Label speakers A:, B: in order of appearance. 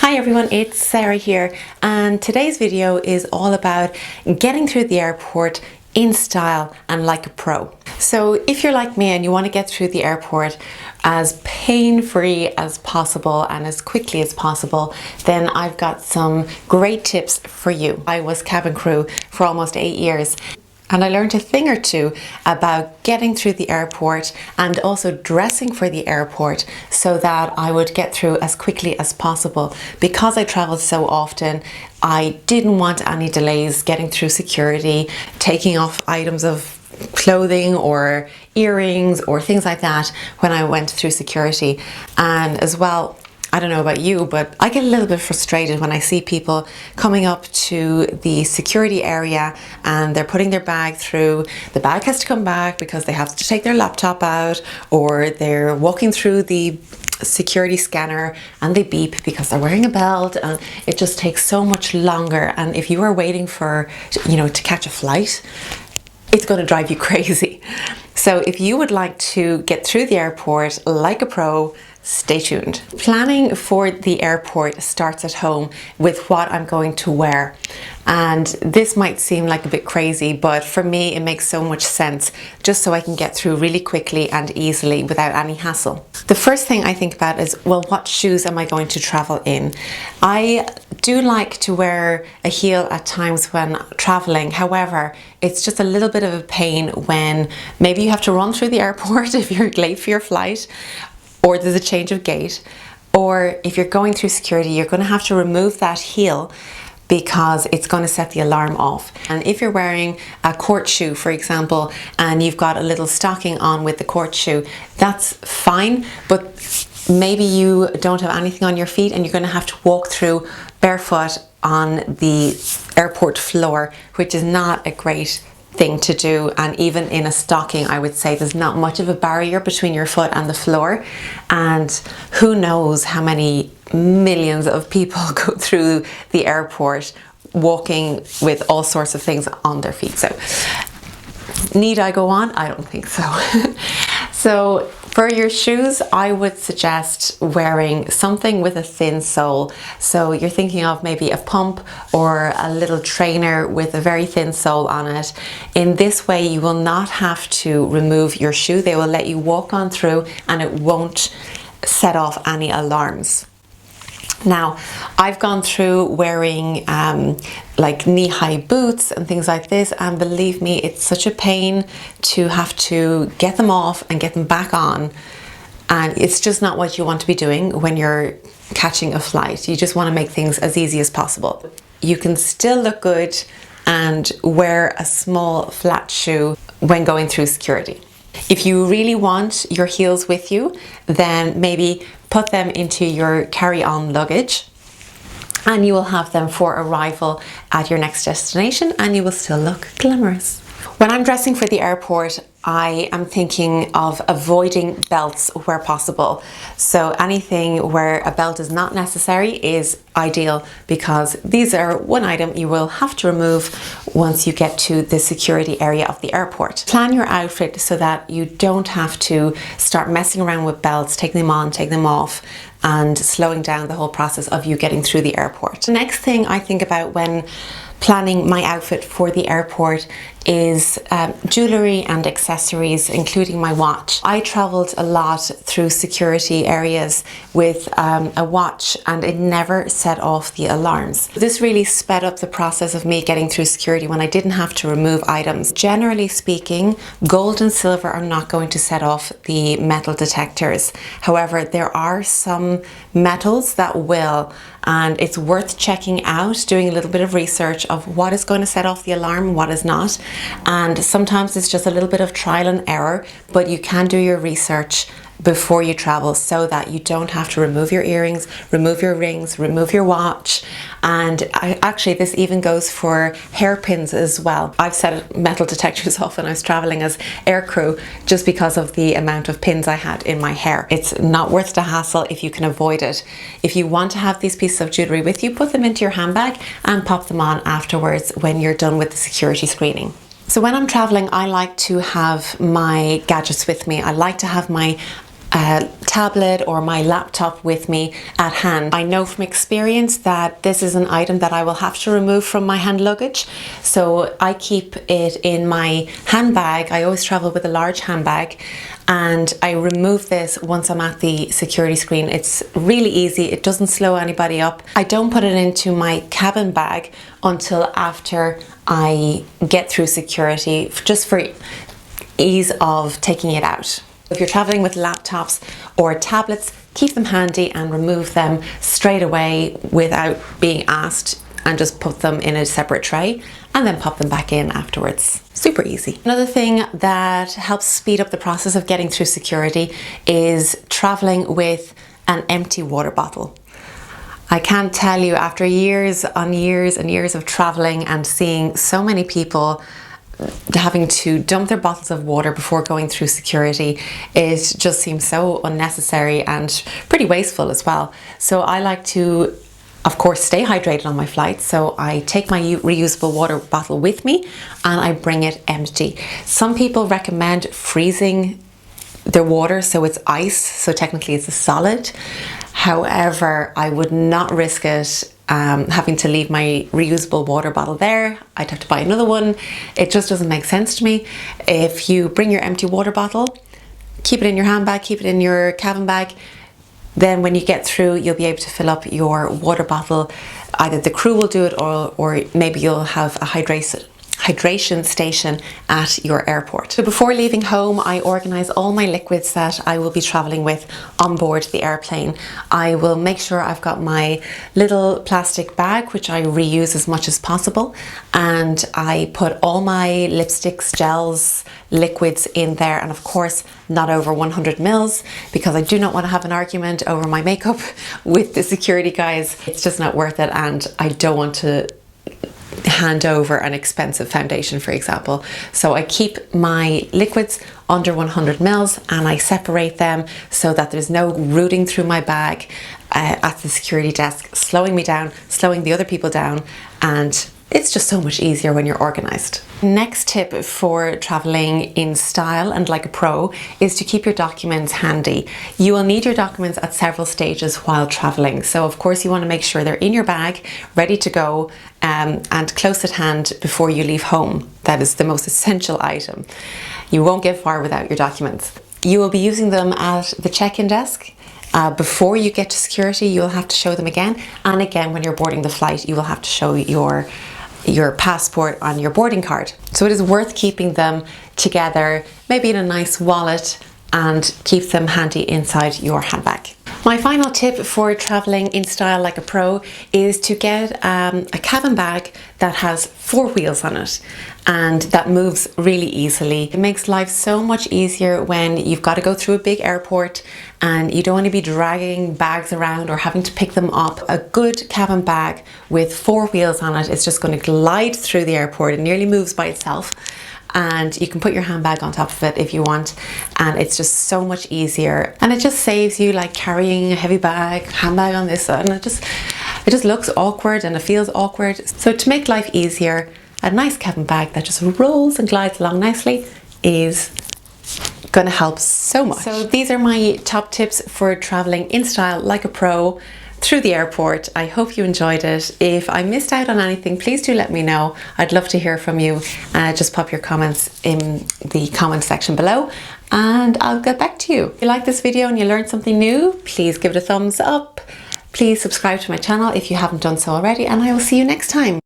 A: Hi everyone, it's Sarah here, and today's video is all about getting through the airport in style and like a pro. So if you're like me and you want to get through the airport as pain-free as possible and as quickly as possible, then I've got some great tips for you. I was cabin crew for almost 8 years. And I learned a thing or two about getting through the airport and also dressing for the airport so that I would get through as quickly as possible. Because I traveled so often, I didn't want any delays getting through security, taking off items of clothing or earrings or things like that when I went through security. And as well, I don't know about you, but I get a little bit frustrated when I see people coming up to the security area and they're putting their bag through. The bag has to come back because they have to take their laptop out, or they're walking through the security scanner and they beep because they're wearing a belt, and it just takes so much longer. And if you are waiting for, to catch a flight, it's going to drive you crazy. So if you would like to get through the airport like a pro, stay tuned. Planning for the airport starts at home with what I'm going to wear. And this might seem like a bit crazy, but for me it makes so much sense, just so I can get through really quickly and easily without any hassle. The first thing I think about is, well, what shoes am I going to travel in? I do like to wear a heel at times when traveling. However, it's just a little bit of a pain when maybe you have to run through the airport if you're late for your flight, or there's a change of gate, or if you're going through security, you're going to have to remove that heel because it's going to set the alarm off. And if you're wearing a court shoe, for example, and you've got a little stocking on with the court shoe, that's fine, but maybe you don't have anything on your feet and you're going to have to walk through barefoot on the airport floor, which is not a great thing to do. And even in a stocking, I would say there's not much of a barrier between your foot and the floor, and who knows how many millions of people go through the airport walking with all sorts of things on their feet. So need I go on? I don't think so. So for your shoes, I would suggest wearing something with a thin sole. So you're thinking of maybe a pump or a little trainer with a very thin sole on it. In this way, you will not have to remove your shoe. They will let you walk on through and it won't set off any alarms. Now, I've gone through wearing like knee-high boots and things like this, and believe me, it's such a pain to have to get them off and get them back on, and it's just not what you want to be doing when you're catching a flight. You just want to make things as easy as possible. You can still look good and wear a small flat shoe when going through security. If you really want your heels with you, then maybe put them into your carry-on luggage and you will have them for arrival at your next destination, and you will still look glamorous. When I'm dressing for the airport, I am thinking of avoiding belts where possible. So anything where a belt is not necessary is ideal, because these are one item you will have to remove once you get to the security area of the airport. Plan your outfit so that you don't have to start messing around with belts, taking them on, taking them off, and slowing down the whole process of you getting through the airport. The next thing I think about when planning my outfit for the airport is jewellery and accessories, including my watch. I travelled a lot through security areas with a watch, and it never set off the alarms. This really sped up the process of me getting through security when I didn't have to remove items. Generally speaking, gold and silver are not going to set off the metal detectors. However, there are some metals that will, and it's worth checking out, doing a little bit of research of what is going to set off the alarm and what is not. And sometimes it's just a little bit of trial and error, but you can do your research before you travel so that you don't have to remove your earrings, remove your rings, remove your watch. And actually this even goes for hairpins as well. I've set metal detectors off when I was traveling as aircrew just because of the amount of pins I had in my hair. It's not worth the hassle if you can avoid it. If you want to have these pieces of jewellery with you, put them into your handbag and pop them on afterwards when you're done with the security screening. So when I'm traveling, I like to have my gadgets with me. I like to have my tablet or my laptop with me at hand. I know from experience that this is an item that I will have to remove from my hand luggage, so I keep it in my handbag. I always travel with a large handbag, and I remove this once I'm at the security screen. It's really easy, it doesn't slow anybody up. I don't put it into my cabin bag until after I get through security, just for ease of taking it out. If you're traveling with laptops or tablets, keep them handy and remove them straight away without being asked, and just put them in a separate tray and then pop them back in afterwards. Super easy. Another thing that helps speed up the process of getting through security is traveling with an empty water bottle. I can't tell you, after years on years and years of traveling and seeing so many people having to dump their bottles of water before going through security, it just seems so unnecessary and pretty wasteful as well. So I like to, of course, stay hydrated on my flights, so I take my reusable water bottle with me and I bring it empty. Some people recommend freezing their water so it's ice, so technically it's a solid. However, I would not risk it having to leave my reusable water bottle there. I'd have to buy another one. It just doesn't make sense to me. If you bring your empty water bottle, keep it in your handbag, keep it in your cabin bag, then when you get through, you'll be able to fill up your water bottle. Either the crew will do it, or maybe you'll have a hydration station at your airport. So before leaving home, I organize all my liquids that I will be traveling with on board the airplane. I will make sure I've got my little plastic bag, which I reuse as much as possible, and I put all my lipsticks, gels, liquids in there, and of course not over 100 mils, because I do not want to have an argument over my makeup with the security guys. It's just not worth it, and I don't want to hand over an expensive foundation, for example. So I keep my liquids under 100 mils and I separate them so that there's no rooting through my bag at the security desk, slowing me down, slowing the other people down, and it's just so much easier when you're organized. Next tip for traveling in style and like a pro is to keep your documents handy. You will need your documents at several stages while traveling. So of course you want to make sure they're in your bag, ready to go, and close at hand before you leave home. That is the most essential item. You won't get far without your documents. You will be using them at the check-in desk. Before you get to security, you'll have to show them again. And again, when you're boarding the flight, you will have to show your passport on your boarding card. So it is worth keeping them together, maybe in a nice wallet, and keep them handy inside your handbag. My final tip for traveling in style like a pro is to get a cabin bag that has 4 wheels on it and that moves really easily. It makes life so much easier when you've got to go through a big airport and you don't want to be dragging bags around or having to pick them up. A good cabin bag with 4 wheels on it is just going to glide through the airport. It nearly moves by itself. And you can put your handbag on top of it if you want, and it's just so much easier, and it just saves you like carrying a heavy handbag on this side, and it just looks awkward and it feels awkward. So to make life easier, a nice cabin bag that just rolls and glides along nicely is going to help so much. So these are my top tips for traveling in style like a pro through the airport. I hope you enjoyed it. If I missed out on anything, please do let me know. I'd love to hear from you. Just pop your comments in the comment section below and I'll get back to you. If you like this video and you learned something new, please give it a thumbs up. Please subscribe to my channel if you haven't done so already, and I will see you next time.